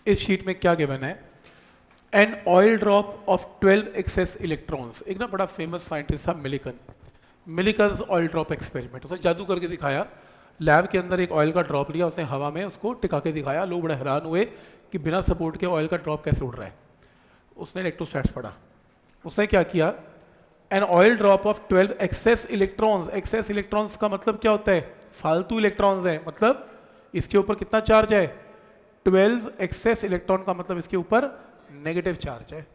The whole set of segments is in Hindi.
इस शीट में क्या गिवन है, an oil drop of 12 excess electrons. एक ना बड़ा फेमस साइंटिस्ट था मिलिकन्स ऑयल ड्रॉप एक्सपेरिमेंट। उसने जादू करके दिखाया, लैब के अंदर एक ऑयल का ड्रॉप लिया, उसने हवा में उसको टिका के दिखाया। लोग बड़े हैरान हुए कि बिना सपोर्ट के ऑयल का ड्रॉप कैसे उड़ रहा है। उसने इलेक्ट्रोस्टैट्स पढ़ा। उसने क्या किया, an oil drop of 12 excess electrons. Excess electrons का मतलब क्या होता है, फालतू इलेक्ट्रॉन्स है, मतलब इसके ऊपर कितना चार्ज है, 12 एक्सेस इलेक्ट्रॉन का मतलब इसके ऊपर नेगेटिव चार्ज है।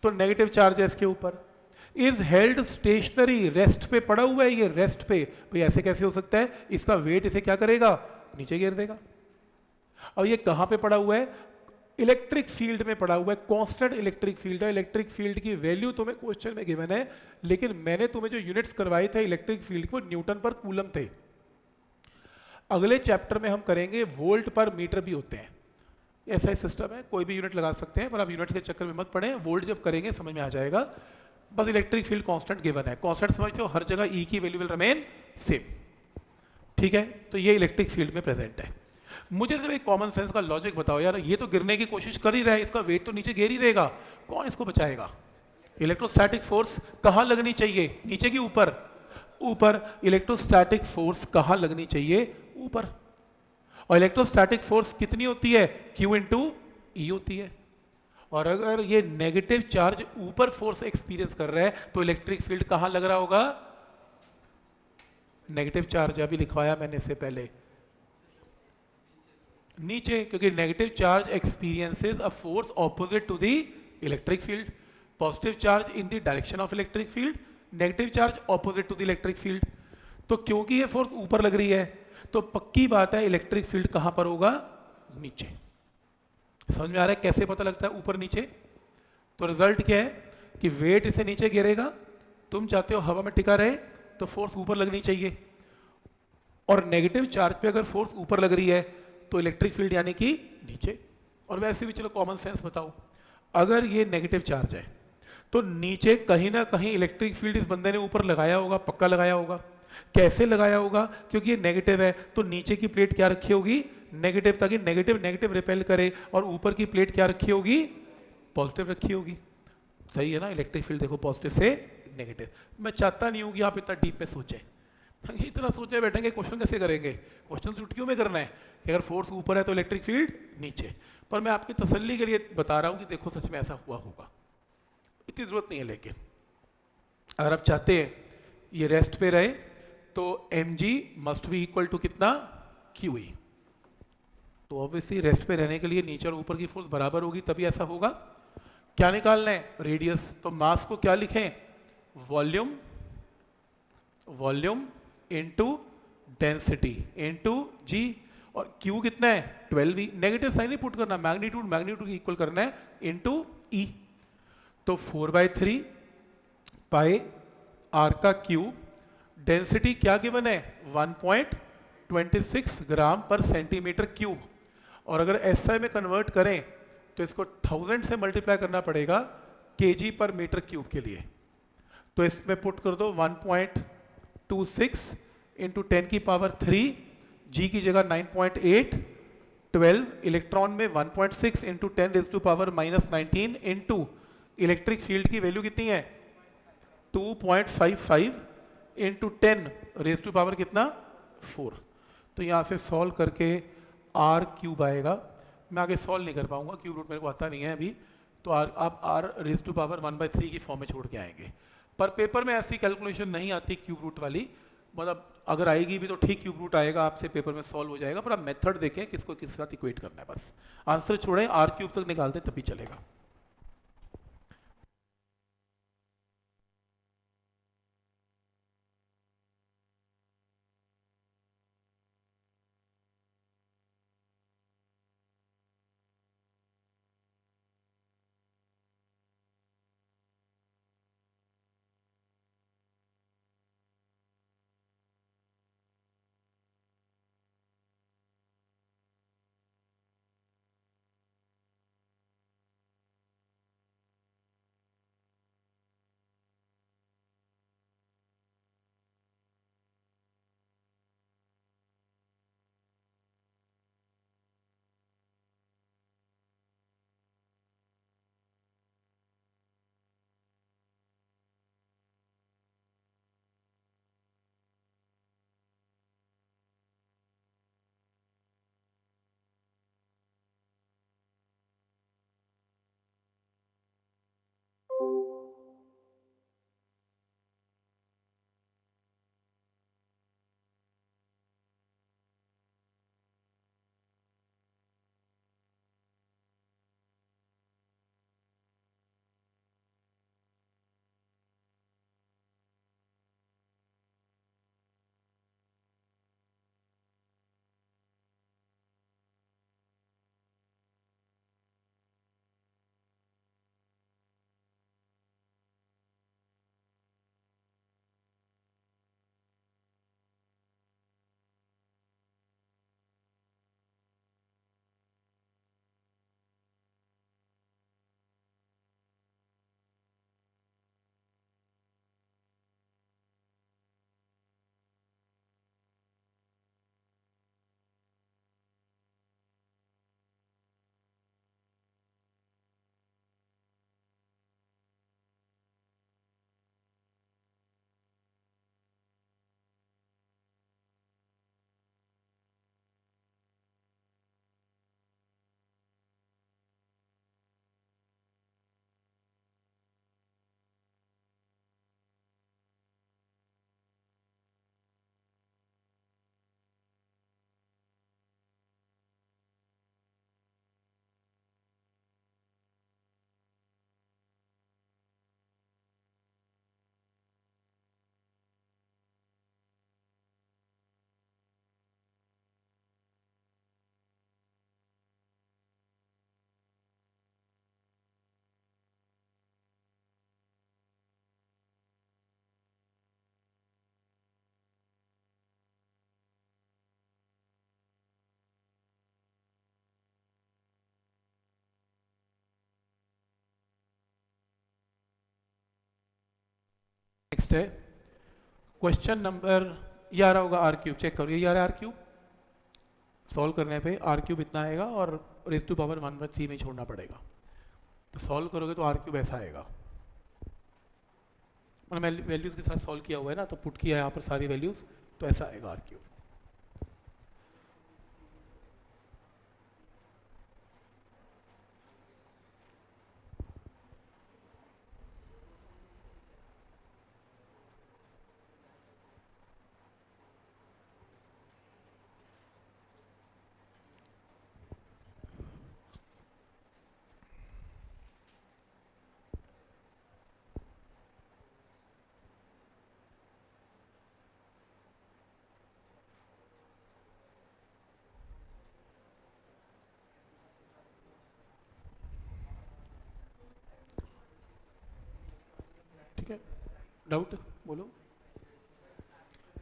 तो नेगेटिव चार्ज है इसके ऊपर। इज हेल्ड स्टेशनरी, रेस्ट पे पड़ा हुआ है ये, रेस्ट पे। भाई ऐसे कैसे हो सकता है, इसका वेट इसे क्या करेगा, नीचे गिर देगा। अब ये कहां पे पड़ा हुआ है, इलेक्ट्रिक फील्ड में पड़ा हुआ है, कांस्टेंट इलेक्ट्रिक फील्ड है। इलेक्ट्रिक फील्ड की वैल्यू तुम्हें क्वेश्चन में गिवन है, लेकिन मैंने तुम्हें जो यूनिट्स करवाए थे इलेक्ट्रिक फील्ड को, न्यूटन पर कूलम थे। अगले चैप्टर में हम करेंगे वोल्ट पर मीटर भी होते हैं। ऐसा ही सिस्टम है, कोई भी यूनिट लगा सकते हैं, पर आप यूनिट्स के चक्कर में मत पड़े। वोल्ट जब करेंगे समझ में आ जाएगा। बस इलेक्ट्रिक फील्ड कांस्टेंट गिवन है, कांस्टेंट समझते हो, हर जगह ई की वैल्यू विल रिमेन सेम। ठीक है, तो ये इलेक्ट्रिक फील्ड में प्रेजेंट है। मुझे सिर्फ एक कॉमन सेंस का लॉजिक बताओ यार, ये तो गिरने की कोशिश कर ही रहा है, इसका वेट तो नीचे गिर ही देगा, कौन इसको बचाएगा। इलेक्ट्रोस्टैटिक फोर्स कहाँ लगनी चाहिए, नीचे की ऊपर, ऊपर। इलेक्ट्रोस्टैटिक फोर्स कहाँ लगनी चाहिए, ऊपर। और इलेक्ट्रोस्टैटिक फोर्स कितनी होती है, Q इंटू ई होती है। और अगर ये नेगेटिव चार्ज ऊपर फोर्स एक्सपीरियंस कर रहा है तो इलेक्ट्रिक फील्ड कहां लग रहा होगा, नेगेटिव चार्ज अभी लिखवाया मैंने इससे पहले, नीचे, क्योंकि negative charge experiences a force opposite to the electric field. Positive charge in the direction of electric field, negative charge opposite to the electric field. तो क्योंकि ये फोर्स ऊपर लग रही है तो पक्की बात है इलेक्ट्रिक फील्ड कहां पर होगा, नीचे। समझ में आ रहा है कैसे पता लगता है ऊपर नीचे। तो रिजल्ट क्या है कि वेट इसे नीचे गिरेगा, तुम चाहते हो हवा में टिका रहे तो फोर्स ऊपर लगनी चाहिए। और नेगेटिव चार्ज पे अगर फोर्स ऊपर लग रही है तो इलेक्ट्रिक फील्ड यानी कि नीचे। और वैसे भी चलो कॉमन सेंस बताओ, अगर ये नेगेटिव चार्ज है तो नीचे कहीं ना कहीं इलेक्ट्रिक फील्ड इस बंदे ने ऊपर लगाया होगा, पक्का लगाया होगा। कैसे लगाया होगा, क्योंकि ये नेगेटिव है तो नीचे की प्लेट क्या रखी होगी, नेगेटिव, ताकि नेगेटिव नेगेटिव रिपेल करे। और ऊपर की प्लेट क्या रखी होगी, पॉजिटिव रखी होगी। सही है ना, इलेक्ट्रिक फील्ड देखो पॉजिटिव से नेगेटिव। मैं चाहता नहीं हूं कि आप इतना डीप में सोचें, इतना सोचे बैठेंगे क्वेश्चन कैसे करेंगे। क्वेश्चन चुटकियों में करना है कि अगर फोर्स ऊपर है तो इलेक्ट्रिक फील्ड नीचे। पर मैं आपकी तसल्ली के लिए बता रहा हूं कि देखो सच में ऐसा हुआ होगा, इतनी जरूरत नहीं है। लेकिन अगर आप चाहते हैं ये रेस्ट पे रहे तो mg must be equal to कितना, QE। तो ऑब्वियसली रेस्ट पे रहने के लिए नीचे और ऊपर की फोर्स बराबर होगी, तभी ऐसा होगा। क्या निकालना है, रेडियस। तो मास को क्या लिखें, volume, volume into density into G. और Q कितना है, 12E। नेगेटिव साइन नहीं पुट करना, मैग्नीट्यूड मैग्नीट्यूड इक्वल करना है इनटू E। तो 4/3 पाई R का क्यूब। डेंसिटी क्या गिवन है, 1.26 ग्राम पर सेंटीमीटर क्यूब। और अगर SI में कन्वर्ट करें तो इसको 1000 से मल्टीप्लाई करना पड़ेगा kg पर मीटर क्यूब के लिए। तो इसमें पुट कर दो 1.26 इंटू 10 की पावर 3, g की जगह 9.8, 12 इलेक्ट्रॉन में 1.6 into 10 raise to power -19 into electric field की वैल्यू कितनी है 2.55 इंटू 10 रेज टू पावर कितना 4। तो यहाँ से सॉल्व करके r क्यूब आएगा। मैं आगे सॉल्व नहीं कर पाऊंगा, क्यूब रूट मेरे को आता नहीं है अभी। तो आप r रेज टू पावर 1/3 की फॉर्म में छोड़ के आएंगे। पर पेपर में ऐसी कैलकुलेशन नहीं आती क्यूब रूट वाली, मतलब अगर आएगी भी तो ठीक क्यूब रूट आएगा, आपसे पेपर में सॉल्व हो जाएगा। पर आप मेथड देखें किसको किस साथ इक्वेट करना है, बस आंसर छोड़ें, r क्यूब तक निकालते तभी चलेगा। नेक्स्ट है क्वेश्चन नंबर, ये आ रहा होगा आर क्यूब, चेक करो ये आ रहा है आर क्यूब, सॉल्व करने पे आर क्यूब इतना आएगा और रेज टू पावर 1/3 में छोड़ना पड़ेगा, तो सॉल्व करोगे तो आर क्यूब ऐसा आएगा, मैंने वैल्यूज़ के साथ सॉल्व किया हुआ है ना, तो पुट किया है यहाँ पर सारी वैल्यूज़, तो ऐसा आएगा आर क्यूब। ठीक है, डाउट बोलो।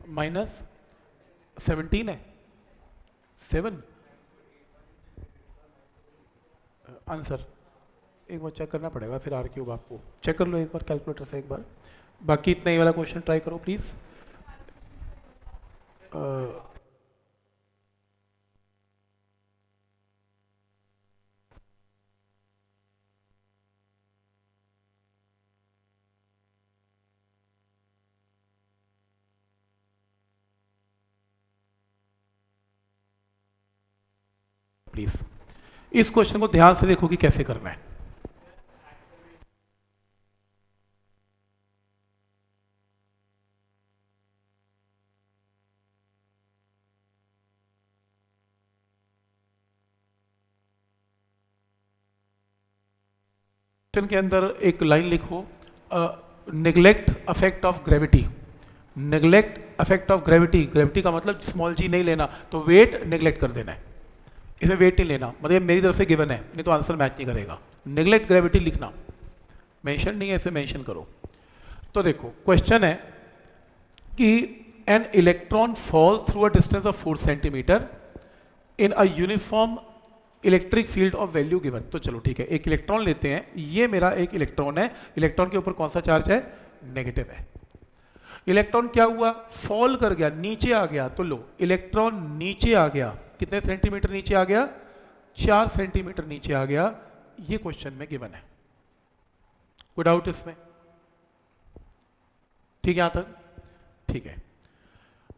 -17 है, 7 आंसर एक बार चेक करना पड़ेगा फिर आर क्यूब, आपको चेक कर लो एक बार कैलकुलेटर से एक बार, बाकी इतना ही वाला क्वेश्चन ट्राई करो प्लीज़। प्लीज़ इस क्वेश्चन को ध्यान से देखो कि कैसे करना है। क्वेश्चन के अंदर एक लाइन लिखो, neglect affect of gravity, neglect affect of gravity, gravity का मतलब स्मॉल जी नहीं लेना, तो वेट नेग्लेक्ट कर देना है, इसमें वेट नहीं लेना, मतलब मेरी तरफ से गिवन है, नहीं तो आंसर मैच नहीं करेगा। नेग्लेक्ट ग्रेविटी लिखना, मेंशन नहीं है इसे मेंशन करो। तो देखो क्वेश्चन है कि an electron falls through a distance of 4 centimetre in a uniform electric field of value given. तो चलो ठीक है, एक इलेक्ट्रॉन लेते हैं, ये मेरा एक इलेक्ट्रॉन है, इलेक्ट्रॉन के ऊपर कौन सा चार्ज है, नेगेटिव है। इलेक्ट्रॉन क्या हुआ, फॉल कर गया, नीचे आ गया, तो लो इलेक्ट्रॉन नीचे आ गया, कितने सेंटीमीटर नीचे आ गया, 4 सेंटीमीटर नीचे आ गया, ये क्वेश्चन में गिवन है। कोई डाउट इसमें, ठीक है यहां तक, ठीक है।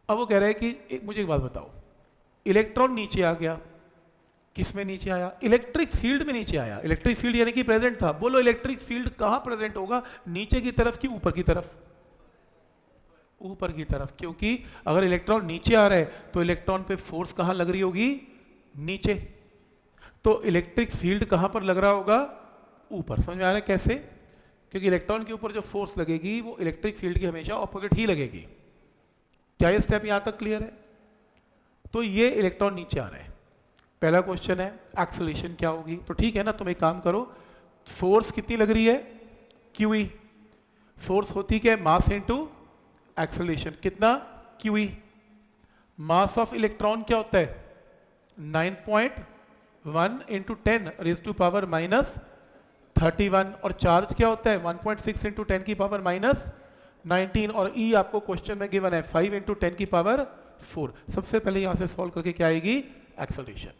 अब वो कह रहे हैं कि मुझे एक बात बताओ, इलेक्ट्रॉन नीचे आ गया, किस में नीचे आया, इलेक्ट्रिक फील्ड में नीचे आया, इलेक्ट्रिक फील्ड यानी कि प्रेजेंट था, बोलो इलेक्ट्रिक फील्ड कहां प्रेजेंट होगा, नीचे की तरफ कि ऊपर की तरफ, ऊपर की तरफ, क्योंकि अगर इलेक्ट्रॉन नीचे आ रहा है तो इलेक्ट्रॉन पे फोर्स कहां लग रही होगी, नीचे, तो इलेक्ट्रिक फील्ड कहां पर लग रहा होगा, ऊपर। समझ में आ रहा है कैसे, क्योंकि इलेक्ट्रॉन के ऊपर जो फोर्स लगेगी वो इलेक्ट्रिक फील्ड की हमेशा ऑपोजिट ही लगेगी। क्या ये स्टेप यहां तक क्लियर है, तो ये इलेक्ट्रॉन नीचे आ रहा है। पहला क्वेश्चन है एक्सेलरेशन क्या होगी, तो ठीक है ना, तुम एक काम करो, फोर्स कितनी लग रही है, क्यूई, फोर्स होती क्या है, मास इनटू एक्सेलरेशन, कितना, क्यूई। मास ऑफ इलेक्ट्रॉन क्या होता है, 9.1 इंटू 10 रेज टू पावर -31, और चार्ज क्या होता है 1.6 इंटू 10 की पावर -19, और ई आपको क्वेश्चन में गिवन है 5 इंटू 10 की पावर 4। सबसे पहले यहां से सॉल्व करके क्या आएगी, एक्सेलरेशन,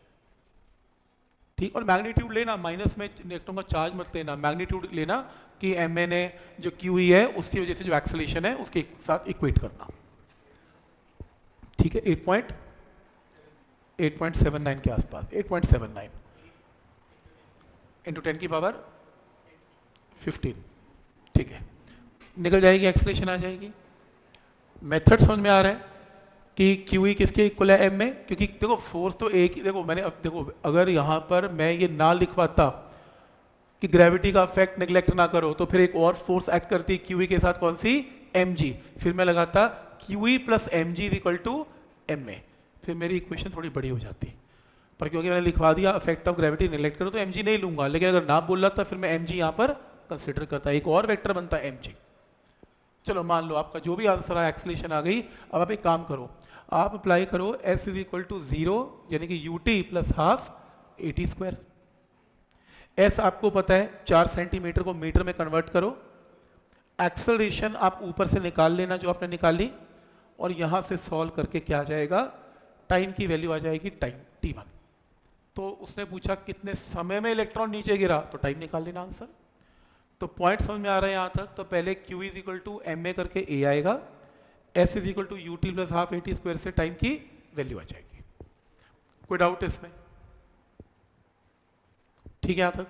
ठीक। और मैग्नीट्यूड लेना, माइनस में इलेक्ट्रॉन का चार्ज मत लेना, मैग्नीट्यूड लेना कि एम एन ए जो क्यू ई है उसकी वजह से जो एक्सेलरेशन है उसके साथ इक्वेट करना, ठीक है। 8.79 के आसपास, 8.79 इंटू 10 की पावर 15, ठीक है, निकल जाएगी, एक्सेलरेशन आ जाएगी। मेथड समझ में आ रहा है कि क्यू ई किसके इक्वल है, एम में, क्योंकि देखो फोर्स तो एक ही, देखो मैंने अब देखो अगर यहाँ पर मैं ये ना लिखवाता कि ग्रेविटी का इफेक्ट नेग्लेक्ट ना करो, तो फिर एक और फोर्स ऐड करती क्यू ई के साथ, कौन सी, एम जी, फिर मैं लगाता Q E plus M G is equal to M A, फिर मेरी इक्वेशन थोड़ी बड़ी हो जाती, पर क्योंकि मैंने लिखवा दिया इफेक्ट ऑफ ग्रेविटी नेग्लेक्ट करो तो एम जी नहीं लूंगा, लेकिन अगर ना बोल रहा था फिर मैं एम जी यहाँ पर कंसिडर करता, एक और वेक्टर बनता एम जी। चलो मान लो आपका जो भी आंसर आया, एक्सेलरेशन आ गई। अब आप एक काम करो, आप अप्लाई करो s इज इक्वल टू 0 यानी कि ut plus half at square. s आपको पता है 4 सेंटीमीटर को मीटर में कन्वर्ट करो, एक्सेलरेशन आप ऊपर से निकाल लेना जो आपने निकाली, और यहाँ से सॉल्व करके क्या आ जाएगा, टाइम की वैल्यू आ जाएगी टाइम t1। तो उसने पूछा कितने समय में इलेक्ट्रॉन नीचे गिरा, तो टाइम निकाल लेना आंसर। तो पॉइंट समझ में आ रहा है यहाँ तक। तो पहले q is equal to M A करके a आएगा, s is equal to U T plus half A T square से टाइम की वैल्यू आ जाएगी। कोई डाउट इसमें? ठीक है यहाँ तक?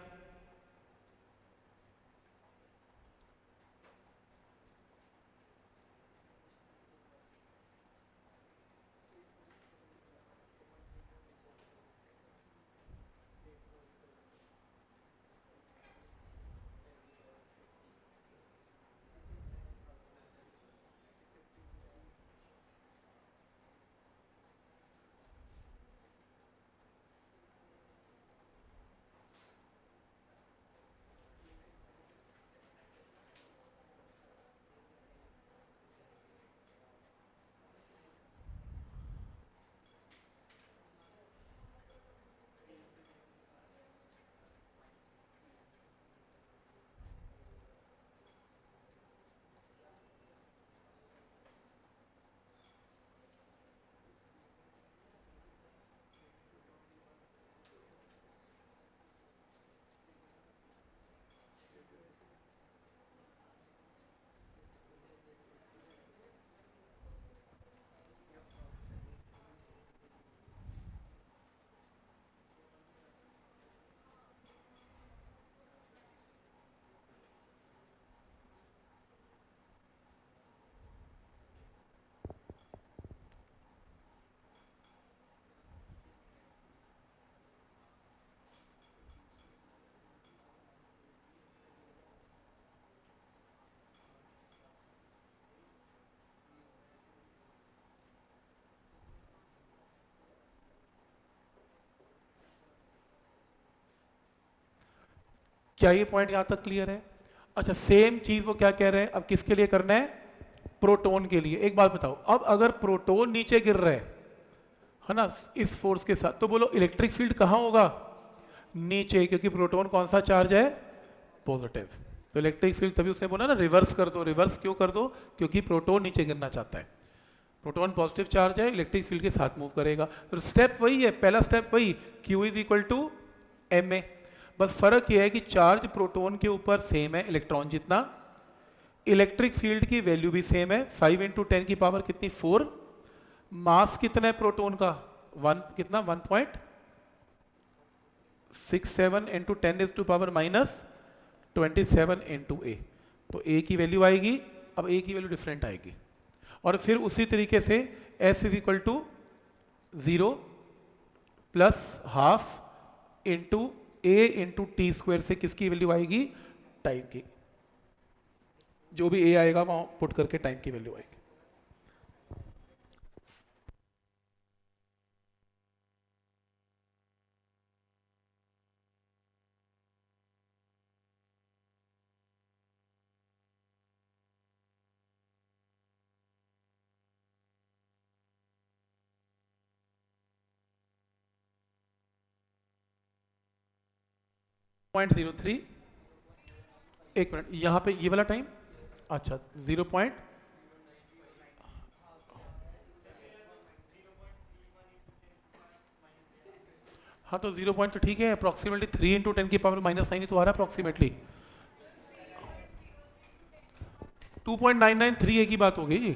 क्या ये पॉइंट यहाँ तक क्लियर है? अच्छा, सेम चीज वो क्या कह रहे हैं, अब किसके लिए करना है, प्रोटॉन के लिए। एक बात बताओ, अब अगर प्रोटॉन नीचे गिर रहे है ना इस फोर्स के साथ, तो बोलो इलेक्ट्रिक फील्ड कहाँ होगा, नीचे, क्योंकि प्रोटॉन कौन सा चार्ज है, पॉजिटिव। तो इलेक्ट्रिक फील्ड, तभी उसने बोला ना रिवर्स कर दो। रिवर्स क्यों कर दो, क्योंकि प्रोटॉन नीचे गिरना चाहता है। प्रोटॉन पॉजिटिव चार्ज है, इलेक्ट्रिक फील्ड के साथ मूव करेगा। तो स्टेप वही है, पहला स्टेप वही, Q is equal to M A. बस फर्क यह है कि चार्ज प्रोटॉन के ऊपर सेम है इलेक्ट्रॉन जितना, इलेक्ट्रिक फील्ड की वैल्यू भी सेम है, 5 इंटू टेन की पावर कितनी, 4। मास कितना है प्रोटॉन का, 1, कितना 1.67 into ten is to power minus 27 into A. तो ए की वैल्यू आएगी, अब ए की वैल्यू डिफरेंट आएगी। और फिर उसी तरीके से S is equal to 0 plus half into A into T square से किसकी वैल्यू आएगी, टाइम की। जो भी ए आएगा वहां पुट करके टाइम की वैल्यू आएगी। पॉइंट 03, एक मिनट, यहां पे ये वाला टाइम, अच्छा 0 पॉइंट, हाँ तो 0 पॉइंट तो ठीक है, अप्रोक्सीमेटली 3 इंटू टेन की पावर माइनस 9 ही तो आ रहा है अप्रोक्सीमेटली। 2.993 एक ही बात हो गई।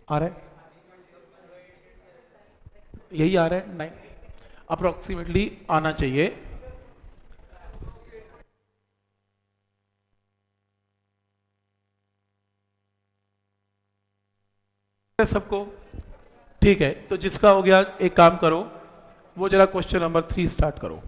आ रहा है, यही आ रहा है 9 अप्रोक्सीमेटली आना चाहिए। सबको ठीक है, तो जिसका हो गया एक काम करो, वो जरा क्वेश्चन नंबर 3 स्टार्ट करो।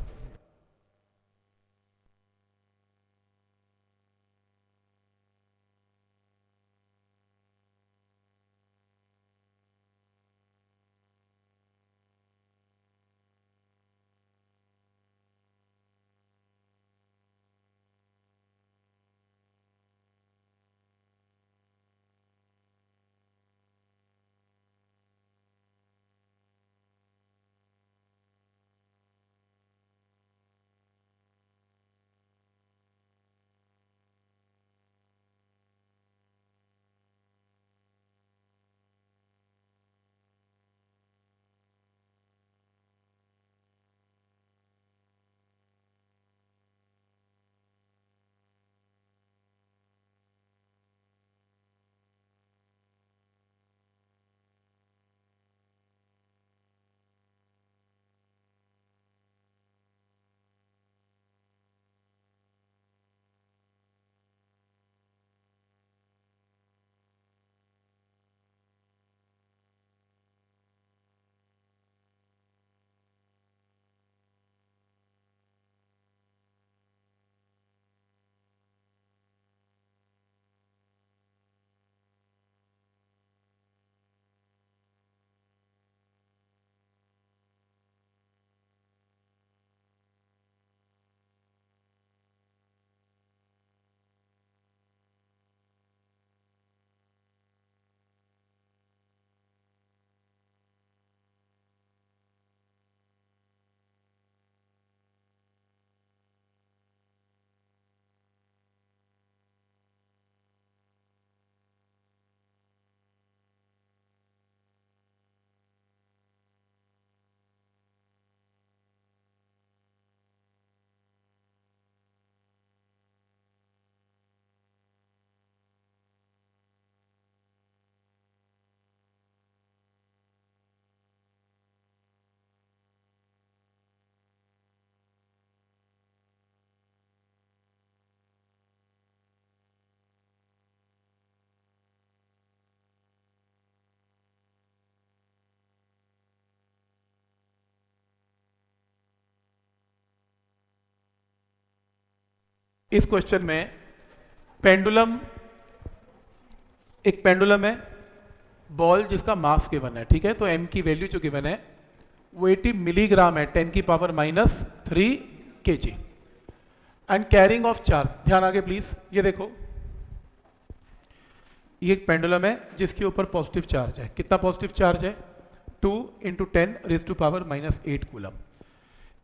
इस क्वेश्चन में पेंडुलम, एक पेंडुलम है, बॉल जिसका मास गिवन है, ठीक है, तो m की वैल्यू जो गिवन है वो 80 मिलीग्राम है, 10 की power -3 kg and carrying of charge. ध्यान आगे प्लीज, ये देखो, ये एक पेंडुलम है जिसके ऊपर पॉजिटिव चार्ज है। कितना पॉजिटिव चार्ज है? 2 × 10⁻⁸ coulomb.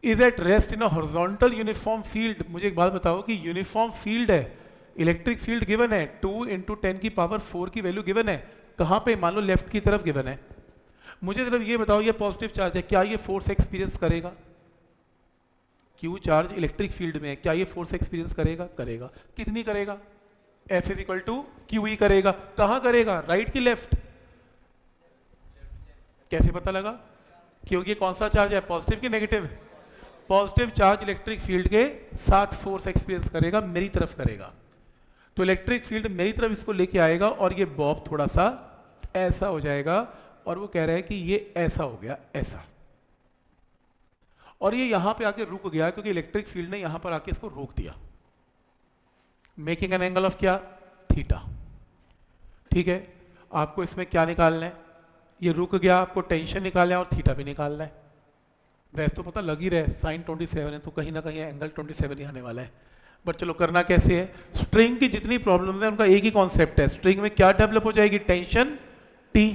Is at rest in a horizontal uniform field. मुझे एक बात बताओ कि यूनिफॉर्म फील्ड है, इलेक्ट्रिक फील्ड गिवन है, 2 × 10⁴ की वैल्यू गिवन है, कहाँ पे? मान लो लेफ्ट की तरफ गिवन है। मुझे सिर्फ ये बताओ, ये पॉजिटिव चार्ज है, क्या ये फोर्स एक्सपीरियंस करेगा? क्यू चार्ज इलेक्ट्रिक फील्ड में है, क्या ये फोर्स एक्सपीरियंस करेगा? करेगा। कितनी करेगा? F = QE करेगा। कहाँ करेगा? राइट की लेफ्ट? कैसे पता लगा? क्योंकि कौन सा चार्ज है, पॉजिटिव की negative? Positive charge electric field के साथ फोर्स एक्सपीरियंस करेगा, मेरी तरफ करेगा। तो इलेक्ट्रिक फील्ड मेरी तरफ इसको लेके आएगा और ये बॉब थोड़ा सा ऐसा हो जाएगा, और वो कह रहा है कि ये ऐसा हो गया, ऐसा, और ये यहां पे आके रुक गया क्योंकि इलेक्ट्रिक फील्ड ने यहां पर आके इसको रोक दिया, मेकिंग एन एंगल ऑफ क्या? थीटा। ठीक है, आपको इसमें क्या निकालना है? ये रुक गया, आपको टेंशन निकालना है और थीटा भी निकालना है। वैसे तो पता लग ही रहा है, साइन 27 है तो कहीं ना कहीं एंगल 27 ही आने वाला है, बट चलो करना कैसे है? स्ट्रिंग की जितनी प्रॉब्लम्स है उनका एक ही कॉन्सेप्ट है, स्ट्रिंग में क्या डेवलप हो जाएगी? Tension T.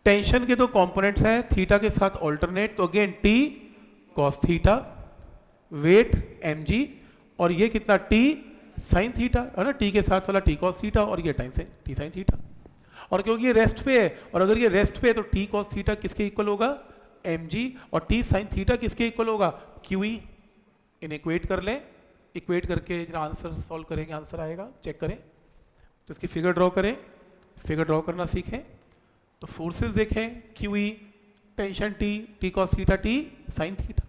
टेंशन के दो कंपोनेंट्स हैं, थीटा के साथ ऑल्टरनेट, तो again T cos theta, weight mg, और ये कितना? टी साइन थीटा, है ना, टी के साथ वाला टी कॉस थीटा, और ये टी साइन थीटा। और क्योंकि ये रेस्ट पे है, और अगर ये रेस्ट पे है तो टी कॉस थीटा किसके इक्वल होगा? mg, और टी साइन थीटा किसके इक्वल होगा? QE। इन्हें इक्वेट कर लें, इक्वेट करके जरा आंसर सॉल्व करेंगे, आंसर आएगा, चेक करें। तो इसकी फिगर ड्रॉ करें, फिगर ड्रॉ करना सीखें। तो फोर्सेस देखें, Q E, tension T, T cos theta, T sine theta.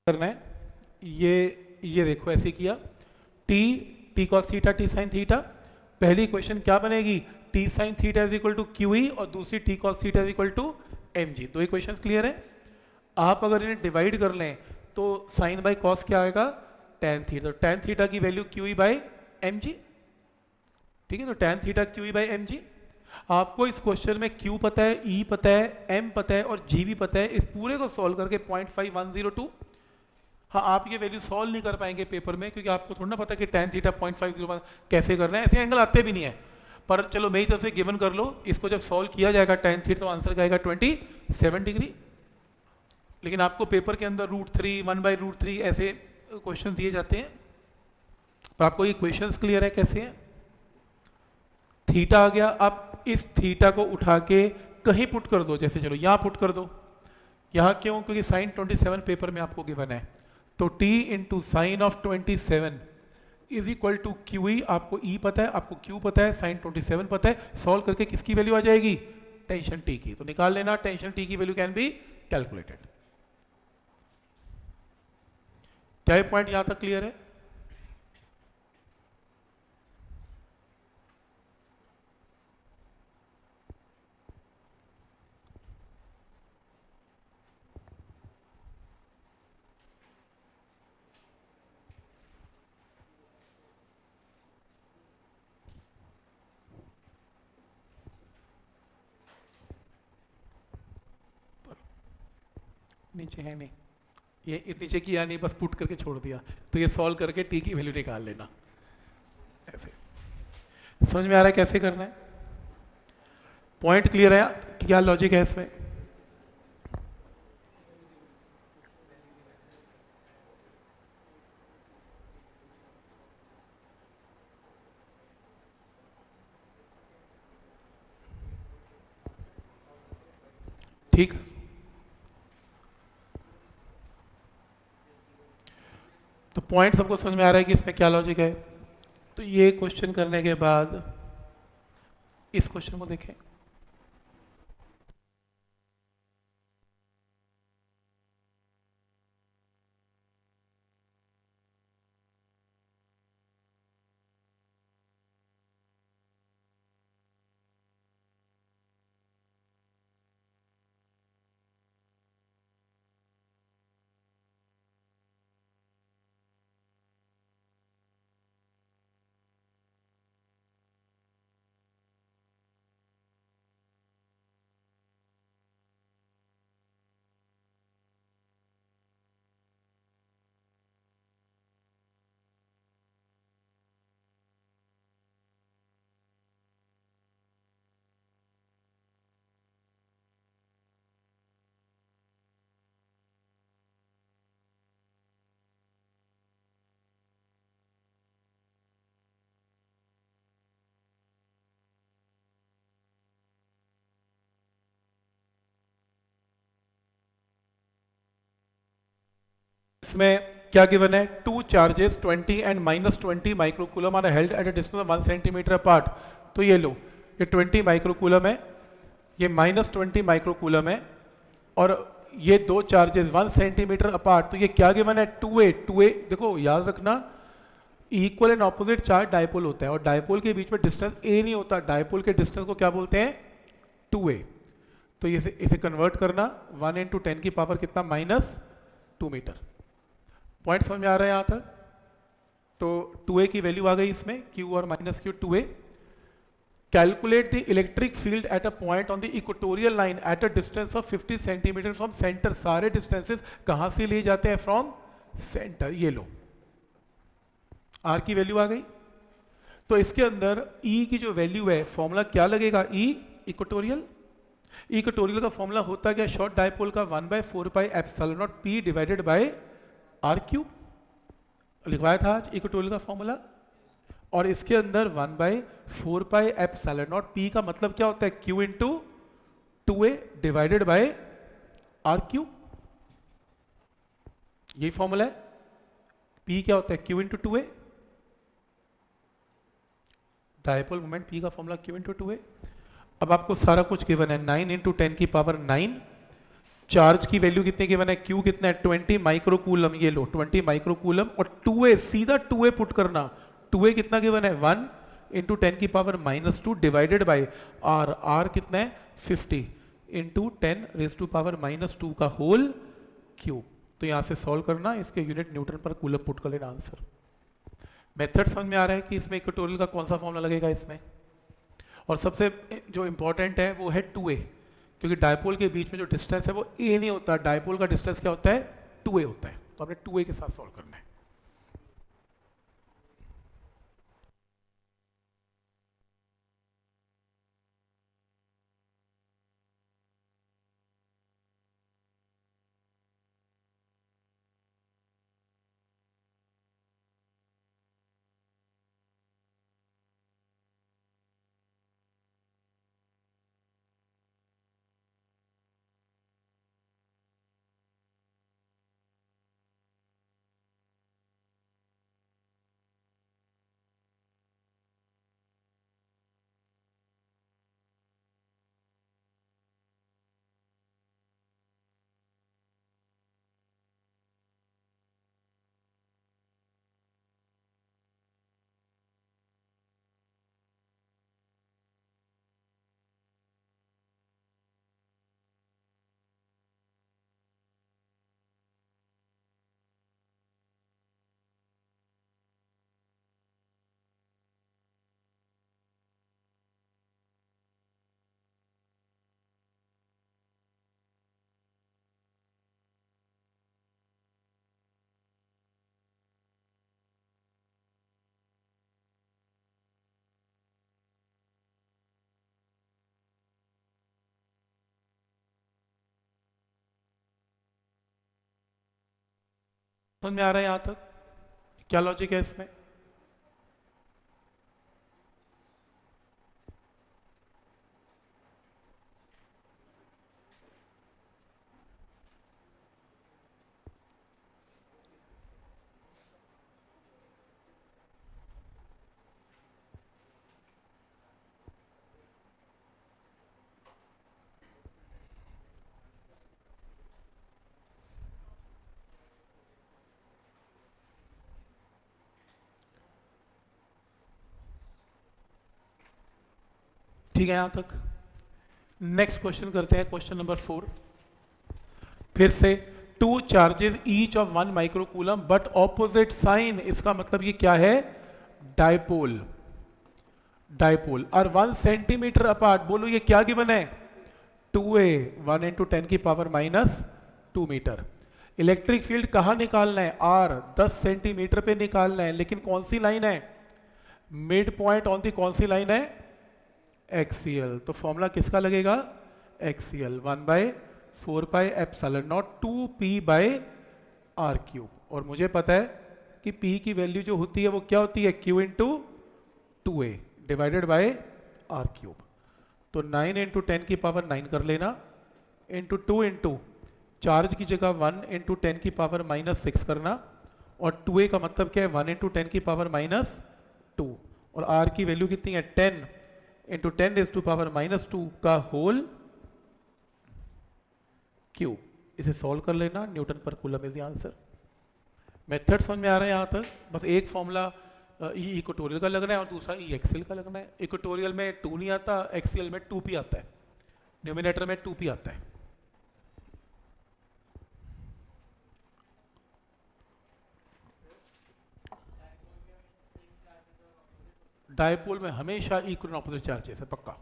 करना है ये देखो ऐसे किया, T, T cos theta, T sine theta. पहली क्वेश्चन क्या बनेगी, T sine theta is equal to Q E, और दूसरी T cos theta is equal to M G. दो ही क्वेश्चन क्लियर है। आप अगर इन्हें डिवाइड कर लें तो साइन बाई कॉस क्या आएगा, टेन थीटा। तो टेन थीटा की value Q E by M G, ठीक है। तो tan theta Q E by M G. आपको इस क्वेश्चन में क्यू पता है, ई पता है, एम पता है और जी भी पता है। इस पूरे को सॉल्व करके 0.5102, हाँ आप ये वैल्यू सॉल्व नहीं कर पाएंगे पेपर में, क्योंकि आपको थोड़ा ना पता कि tan थीटा 0.501 कैसे करना है, ऐसे एंगल आते भी नहीं है। पर चलो मेरी तरफ से गिवन कर लो, इसको जब सॉल्व किया जाएगा tan थीटा तो आंसर आएगा 27 डिग्री। लेकिन आपको पेपर के अंदर √3, 1/√3 ऐसे क्वेश्चन दिए जाते हैं। पर आपको ये क्वेश्चंस क्लियर है कैसे हैं। थीटा आ गया, अब इस थीटा को उठा के कहीं पुट कर दो, जैसे चलो यहाँ पुट कर दो। यहाँ क्यों, क्योंकि साइन 27 पेपर में आपको गिवन है। तो t into sine of 27 is equal to Q E. आपको e पता है, आपको q पता है, साइन 27 पता है। सॉल्व करके किसकी वैल्यू आ जाएगी, टेंशन t की। तो निकाल लेना, टेंशन t की वैल्यू कैन बी कैलकुलेटेड। क्या ये पॉइंट यहां तक क्लियर है। नीचे है नहीं, ये इस नीचे किया नहीं, बस पुट करके छोड़ दिया। तो ये सॉल्व करके टी की वैल्यू निकाल लेना ऐसे। समझ में आ रहा है कैसे करना है, पॉइंट क्लियर है, क्या लॉजिक है इसमें। ठीक, तो पॉइंट सबको समझ में आ रहा है कि इसमें क्या लॉजिक है। तो ये क्वेश्चन करने के बाद इस क्वेश्चन को देखें। इसमें क्या गिवन है, two charges 20 and -20 microcoulomb are held at a distance of 1 centimetre apart. तो ये लो, ये 20 माइक्रोकूलम है, ये -20 माइक्रोकूलम है, और ये दो चार्जेस 1 सेंटीमीटर अपार्ट। तो ये क्या गिवन है, 2a देखो याद रखना, equal and opposite charge dipole होता है, और डायपोल के बीच में डिस्टेंस a नहीं होता, डायपोल के डिस्टेंस को क्या बोलते हैं, 2a। तो इसे कन्वर्ट करना, 1 इंटू 10 की पावर कितना, -2 मीटर। पॉइंट समझ में आ रहा है यहाँ तक। तो 2a की वैल्यू आ गई इसमें, q और minus q 2a। Calculate the electric field at a point on the equatorial line at a distance of 50 centimetre from centre. सारे डिस्टेंसेस कहां से लिए जाते हैं? From centre. ये लो, r की वैल्यू आ गई। तो इसके अंदर E की जो वैल्यू है, फॉर्मूला क्या लगेगा? E equatorial. इक्वेटोरियल का फॉर्मूला होता क्या? शॉर्ट डायपोल का 1/4 pi epsilon not p divided by r cube. लिखवाया था आज इक्वेटोरियल का फॉर्मूला। और इसके अंदर 1/4 पाई एप्सिलॉन नॉट p का मतलब क्या होता है? q into 2a divided by r cube. यही फॉर्मूला है। p क्या होता है? q into 2a। Dipole moment p का फॉर्मूला q इंटू 2a। अब आपको सारा कुछ गिवन है, 9 इंटू 10 की पावर 9। चार्ज की वैल्यू कितने गिवन है? q कितना है? 20 माइक्रोकूलम। ये लो 20 माइक्रोकूलम। और 2a, सीधा 2a पुट करना। 2a कितना गिवन है? 1 इंटू 10 की पावर -2 डिवाइडेड बाय r कितना है? 50 इंटू 10 रेज टू पावर -2 का होल क्यूब। तो यहां से सॉल्व करना, इसके यूनिट न्यूटन पर कूलम पुट कर लेना आंसर। मेथड समझ में आ रहा है कि इसमें इक्वेटोरियल का कौन सा फॉर्मूला लगेगा इसमें। और सबसे जो इंपॉर्टेंट है वो है 2a, क्योंकि डायपोल के बीच में जो डिस्टेंस है वो a नहीं होता, डायपोल का डिस्टेंस क्या होता है? 2a होता है। तो आपने 2a के साथ सॉल्व करना है। समझ में आ रहा है यहां तक? क्या लॉजिक है इसमें? ठीक है यहां तक। नेक्स्ट क्वेश्चन करते हैं, क्वेश्चन नंबर 4। फिर से two charges each of 1 microcoulomb but opposite sign. इसका मतलब ये क्या है? डायपोल। डायपोल और 1 सेंटीमीटर अपार्ट। बोलो ये क्या गिवन है? 2a 1 इंटू 10 की पावर -2 मीटर। इलेक्ट्रिक फील्ड कहां निकालना है? r 10 सेंटीमीटर पे निकालना है, लेकिन कौन सी लाइन है? मिड पॉइंट ऑन दी कौन सी लाइन है? एक्सियल। तो फॉर्मूला किसका लगेगा? Axial. 1/4 pi epsilon naught 2p by r cube. और मुझे पता है कि p की वैल्यू जो होती है वो क्या होती है? q into 2a divided by r cube. तो 9 इंटू 10 की पावर 9 कर लेना, इंटू 2 इंटू चार्ज की जगह 1 इंटू 10 की पावर -6 करना। और 2a का मतलब क्या है? 1 इंटू 10 की पावर -2। और r की वैल्यू कितनी है? 10 इंटू 10 रेज टू पावर -2 का होल क्यूब। इसे सॉल्व कर लेना, न्यूटन पर coulomb is the answer. Method समझ में आ रहा है यहाँ तक? बस एक फॉर्मूला ई इक्वेटोरियल का लगना है और दूसरा ई एक्सियल का लगना है। इक्वेटोरियल में 2 नहीं आता, एक्सियल में 2p आता है, न्यूमिनेटर में 2p आता है। डायपोल में हमेशा इक्वल एंड ऑपोजिट चार्जेस है, पक्का।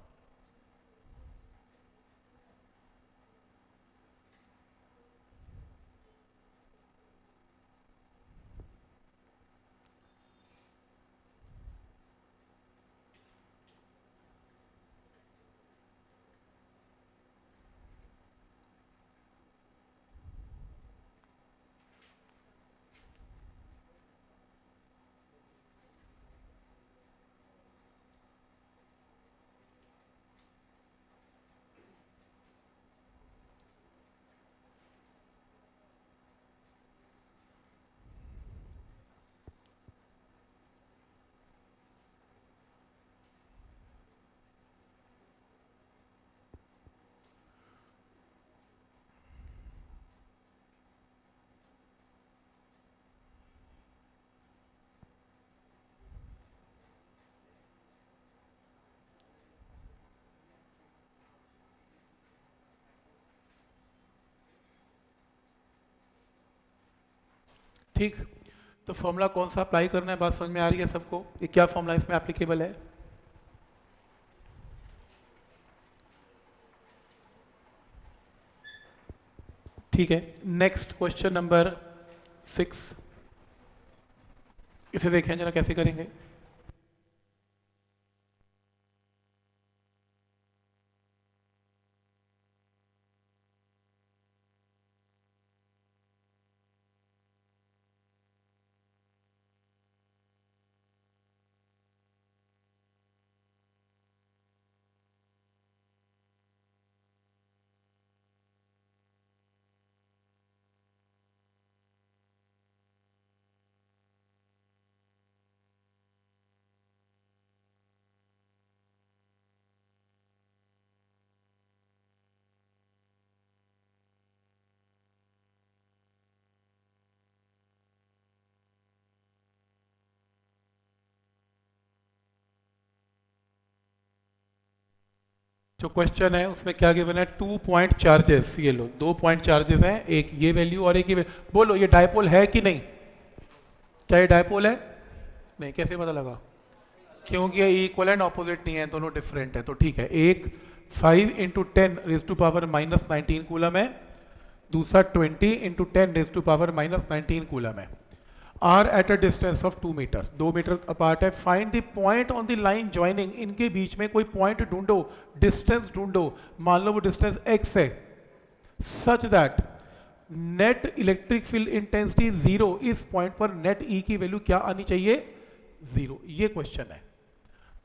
ठीक, तो फॉर्मूला कौन सा अप्लाई करना है, बात समझ में आ रही है सबको? ये क्या फॉर्मूला इसमें एप्लीकेबल है? ठीक है, नेक्स्ट क्वेश्चन नंबर 6, इसे देखें जरा कैसे करेंगे। जो क्वेश्चन है उसमें क्या गिवन है, 2 पॉइंट चार्जेस, ये लो 2 पॉइंट चार्जेस हैं, एक ये वैल्यू और एक ये वैल्यू। बोलो ये डायपोल है कि नहीं? क्या ये डायपोल है? नहीं, कैसे पता लगा? क्योंकि ये इक्वल एंड ऑपोजिट नहीं है, दोनों डिफरेंट है। तो ठीक है, एक 5 into 10 raise to power minus 19 coulomb है, दूसरा 20 into 10 raise to power minus 19 coulomb है। Are at a distance of 2 metre, 2 metre apart है। Find the point on the line joining, इनके बीच में कोई पॉइंट ढूंढो, डिस्टेंस ढूंढो। मान लो वो डिस्टेंस x है, such that net electric field intensity 0, इस पॉइंट पर नेट E की वैल्यू क्या आनी चाहिए? 0। ये क्वेश्चन है।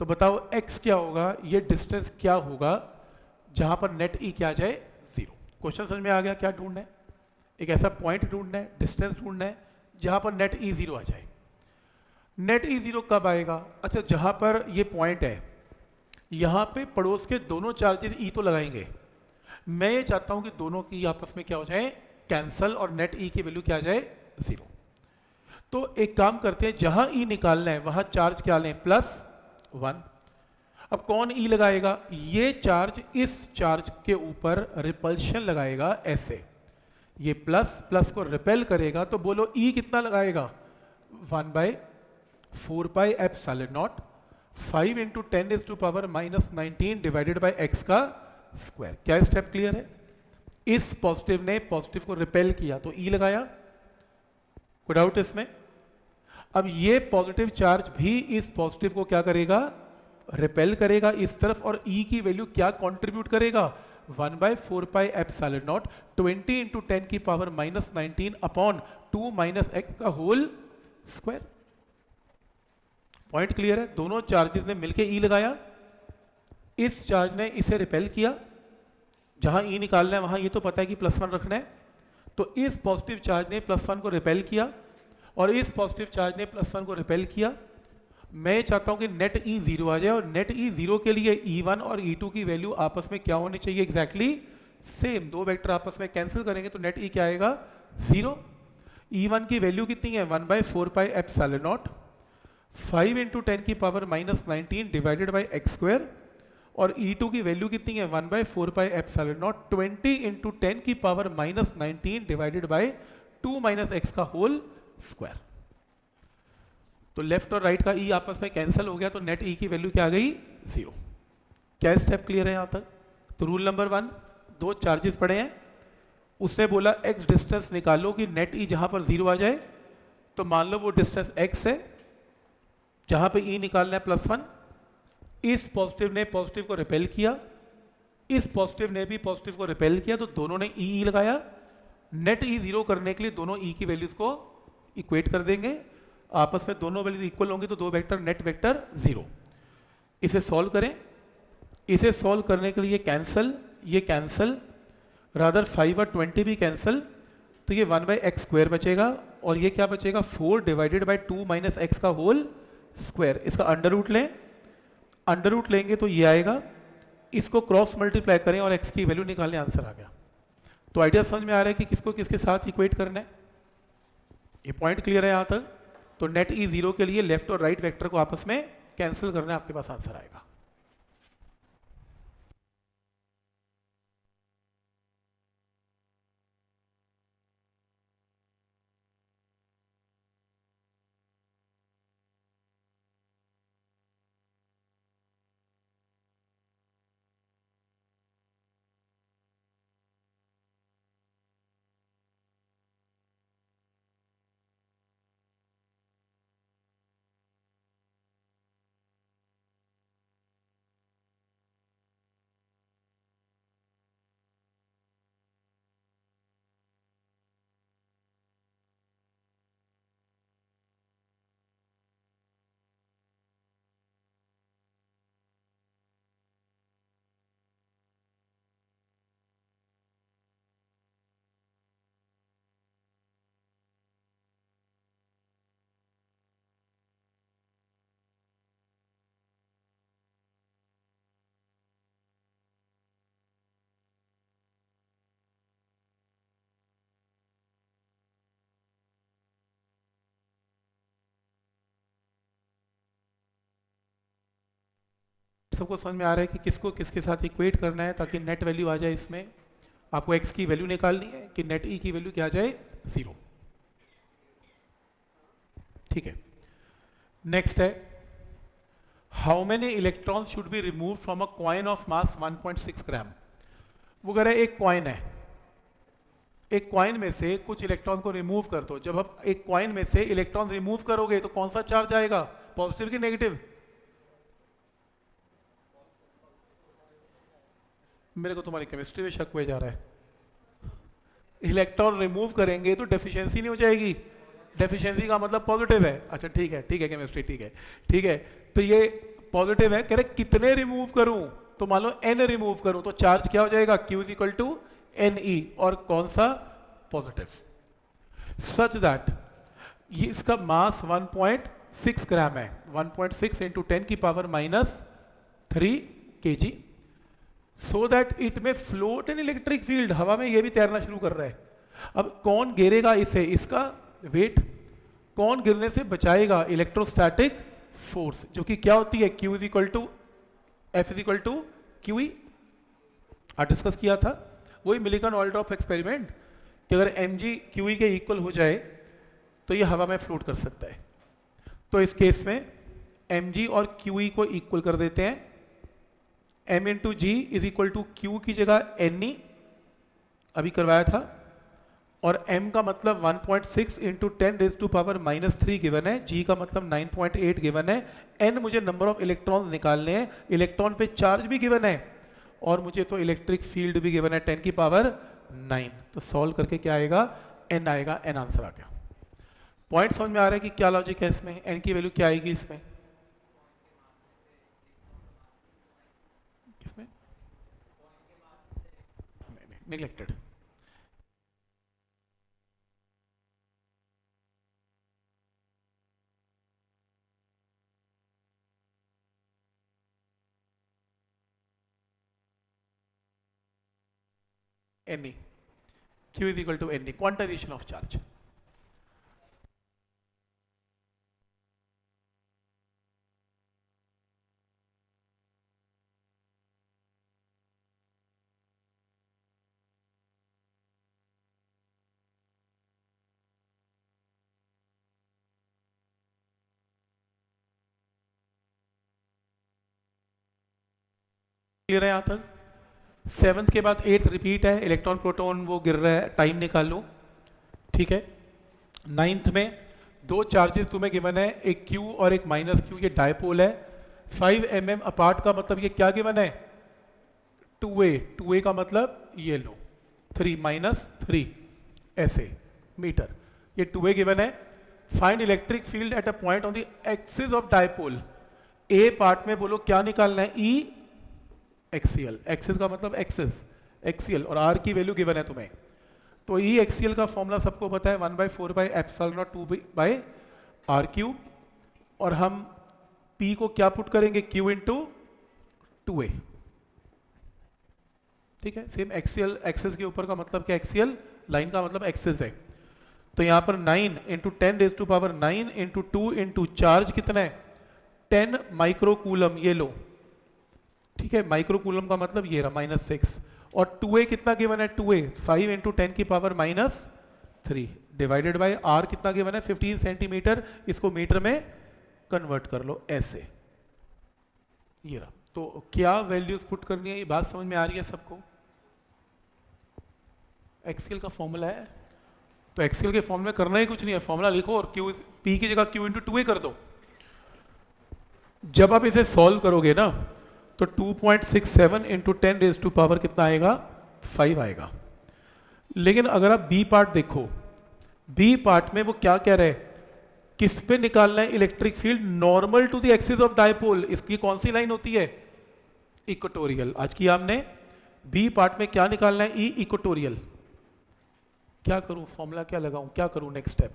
तो बताओ x क्या होगा, ये डिस्टेंस क्या होगा जहां पर नेट E क्या आ जाए? 0। क्वेश्चन समझ में आ गया? क्या ढूंढना है? एक ऐसा पॉइंट ढूंढना है, डिस्टेंस ढूंढना है जहां पर नेट E 0 आ जाए। नेट E 0 कब आएगा? अच्छा, जहां पर ये पॉइंट है, यहां पे पड़ोस के दोनों चार्जेस E तो लगाएंगे। मैं ये चाहता हूं कि दोनों की आपस में क्या हो जाए? कैंसल, और नेट E की वैल्यू क्या आ जाए? 0। तो एक काम करते हैं, जहां E निकालना है वहां चार्ज क्या लें? +1। अब कौन E लगाएगा? ये चार्ज इस चार्ज के ऊपर रिपल्शन लगाएगा ऐसे, ये प्लस प्लस को रिपेल करेगा। तो बोलो E कितना लगाएगा? 1/4 pi epsilon naught 5 into 10 is to power minus 19 divided by x का स्क्वायर। क्या स्टेप क्लियर है? इस पॉजिटिव ने पॉजिटिव को रिपेल किया तो E लगाया, कोई डाउट इसमें? अब ये पॉजिटिव चार्ज भी इस पॉजिटिव को क्या करेगा? रिपेल करेगा इस तरफ, और E की वैल्यू क्या कंट्रीब्यूट करेगा? 1/4 पाई एप्सिलॉन नॉट 20 इंटू 10 की power minus 19 upon 2 minus x का होल स्क्वायर। पॉइंट क्लियर है? दोनों चार्जेस ने मिलकर E लगाया, इस चार्ज ने इसे रिपेल किया, जहां E निकालना है वहां ये तो पता है कि +1 रखना है, तो इस पॉजिटिव चार्ज ने +1 को रिपेल किया और इस पॉजिटिव चार्ज ने +1 को रिपेल किया। मैं चाहता हूं कि नेट E 0 आ जाए, और नेट E 0 के लिए E1 और E2 की वैल्यू आपस में क्या होनी चाहिए? Exactly same. दो वेक्टर आपस में कैंसिल करेंगे तो नेट E क्या आएगा? 0। E1 की वैल्यू कितनी है? 1/4 पाई एप्सिलॉन नॉट 5 इंटू 10 की power minus 19 divided by x square, और E2 की वैल्यू कितनी है? 1/4 पाई एप्सिलॉन नॉट 20 इंटू 10 की power minus 19 divided by 2 minus x का होल स्क्वायर। तो लेफ्ट और राइट का ई आपस में कैंसिल हो गया, तो नेट ई की वैल्यू क्या आ गई? 0। क्या स्टेप क्लियर है यहाँ तक? तो रूल नंबर 1, दो चार्जेस पड़े हैं, उसने बोला x डिस्टेंस निकालो कि नेट ई जहाँ पर 0 आ जाए। तो मान लो वो डिस्टेंस x है, जहाँ पे e निकालना है +1। इस पॉजिटिव ने पॉजिटिव को रिपेल किया, इस पॉजिटिव ने भी पॉजिटिव को रिपेल किया, तो दोनों ने ई लगाया। नेट ई 0 करने के लिए दोनों ई की वैल्यूज को इक्वेट कर देंगे, आपस में दोनों वैल्यूज इक्वल होंगी, तो दो वेक्टर नेट वेक्टर 0। इसे सॉल्व करें। इसे सॉल्व करने के लिए ये कैंसल, रादर 5 और 20 भी कैंसल, तो ये 1/x² बचेगा, और ये क्या बचेगा? 4 डिवाइडेड बाई 2 माइनस एक्स का होल स्क्वायर। इसका अंडर रूट लें, अंडर रूट लेंगे तो ये आएगा, इसको क्रॉस मल्टीप्लाई करें और x की वैल्यू निकालने, आंसर आ गया। तो आइडिया समझ में आ रहा है कि किसको किसके साथ इक्वेट करना है? ये पॉइंट क्लियर है यहाँ तक? तो नेट ई 0 के लिए लेफ्ट और राइट वेक्टर को आपस में कैंसिल करना है, आपके पास आंसर आएगा। सबको समझ में आ रहा है कि किसको किसके साथ इक्वेट करना है ताकि नेट वैल्यू आ जाए? इसमें आपको x की वैल्यू निकालनी है कि नेट ई की वैल्यू क्या आ जाए? 0। ठीक है। नेक्स्ट है, how many electron should be remove from a coin of mass 1.6 ग्राम। वो कह रहा है एक कॉइन है, एक कॉइन में से कुछ इलेक्ट्रॉन को रिमूव कर दो। जब आप एक कॉइन में से इलेक्ट्रॉन रिमूव करोगे तो कौन सा चार्ज आएगा? पॉजिटिव कि नेगेटिव? मेरे को तुम्हारी केमिस्ट्री में शक हुए जा रहा है। इलेक्ट्रॉन रिमूव करेंगे तो डेफिशिएंसी नहीं हो जाएगी? डेफिशिएंसी का मतलब पॉजिटिव है। अच्छा ठीक है, ठीक है केमिस्ट्री, ठीक है, ठीक है। तो ये पॉजिटिव है, कह रहे कितने रिमूव करूं? तो मान लो n रिमूव करूं तो चार्ज क्या हो जाएगा? Q is equal to NE, और कौन सा? पॉजिटिव। सच दैट ये इसका मास 1.6 ग्राम है, 1.6 इंटू 10 की power -3 kg, so that it में फ्लोट इन इलेक्ट्रिक फील्ड। हवा में ये भी तैरना शुरू कर रहा है। अब कौन गिरेगा इसे? इसका वेट। कौन गिरने से बचाएगा? इलेक्ट्रोस्टैटिक फोर्स, जो कि क्या होती है? Q is equal to F is equal to QE। आज डिस्कस किया था वही मिलिकन ऑयल ड्रॉप एक्सपेरिमेंट, कि अगर mg QE के इक्वल हो जाए तो ये हवा में फ्लोट कर सकता है। तो इस केस में mg और QE को इक्वल कर देते हैं। m into G is equal to Q की जगह NE अभी करवाया था, और m का मतलब 1.6 into 10 raise to power -3 given है, g का मतलब 9.8 गिवन है, n मुझे नंबर ऑफ इलेक्ट्रॉन्स निकालने हैं, इलेक्ट्रॉन पे चार्ज भी गिवन है, और मुझे तो इलेक्ट्रिक फील्ड भी गिवन है 10 की पावर 9। तो सॉल्व करके क्या आएगा? n आएगा, n आंसर आ गया। पॉइंट समझ में आ रहा है कि क्या लॉजिक है इसमें? n की वैल्यू क्या आएगी इसमें? इसमें neglected. NE, Q is equal to NE, quantization of charge। Clear है यहाँ तक? 7th के बाद 8th रिपीट है, इलेक्ट्रॉन प्रोटॉन वो गिर रहा है, टाइम निकाल लो, ठीक है। 9th में दो चार्जेस तुम्हें गिवन है, एक Q और एक माइनस Q, ये डायपोल है, 5 mm अपार्ट का मतलब ये क्या गिवन है? 2a, 2a का मतलब ये लो 3 माइनस 3 ऐसे मीटर, ये 2a गिवन है। Find electric field at a point on the axis of dipole, A part में बोलो क्या निकालना है? ई एक्सियल, एक्सिस का मतलब एक्सिस, एक्सियल, और आर की वैल्यू गिवन है तुम्हें। तो ई एक्सियल का फॉर्मूला सबको पता है, 1/4πε02/r³, और हम P को क्या पुट करेंगे? Q इंटू 2a, ठीक है। सेम एक्सियल, एक्सिस के ऊपर का मतलब क्या? एक्सियल लाइन का मतलब एक्सिस है। तो यहां पर 9 इंटू 10⁻⁹ इंटू 2 इंटू चार्ज कितना है? 10 माइक्रोकूलम, ये लो, ठीक है। माइक्रोकूलम का मतलब ये रहा -6, और 2a कितना गिवन है? 2a 5 into 10⁻³ divided by r कितना गिवन है? 15 सेंटीमीटर, इसको मीटर में कन्वर्ट कर लो ऐसे, ये रहा। तो क्या वैल्यूज पुट करनी है, ये बात समझ में आ रही है सबको? एक्सियल का फॉर्मूला है, तो एक्सियल के फॉर्मूले में करना ही कुछ नहीं है, फॉर्मूला लिखो और Q, P की जगह Q इंटू 2a कर दो। जब आप इसे सॉल्व करोगे ना तो 2.67 इंटू 10⁻⁴ कितना आएगा? 5 आएगा। लेकिन अगर आप बी पार्ट देखो, बी पार्ट में वो क्या कह रहे हैं? किस पे निकालना है electric field? Normal to the axis of dipole. इसकी कौन सी लाइन होती है? इक्वेटोरियल। आज की हमने बी पार्ट में क्या निकालना है? ई इक्वेटोरियल। क्या करूं, फॉर्मूला क्या लगाऊं, क्या करूं नेक्स्ट स्टेप?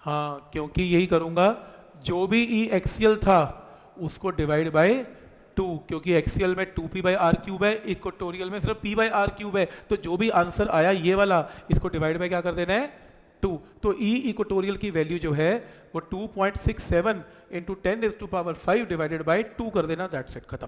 हाँ, क्योंकि यही करूंगा, जो भी ई एक्सियल था उसको डिवाइड बाय 2, क्योंकि एक्सियल में 2p/r³ है, इक्वेटोरियल में सिर्फ p/r³ है। तो जो भी आंसर आया ये वाला, इसको डिवाइड बाय क्या कर देना है? 2। तो ई इक्वेटोरियल की वैल्यू जो है वो 2.67 इंटू 10⁻⁵ डिवाइडेड बाय 2 कर देना, दैट्स इट, खत्म।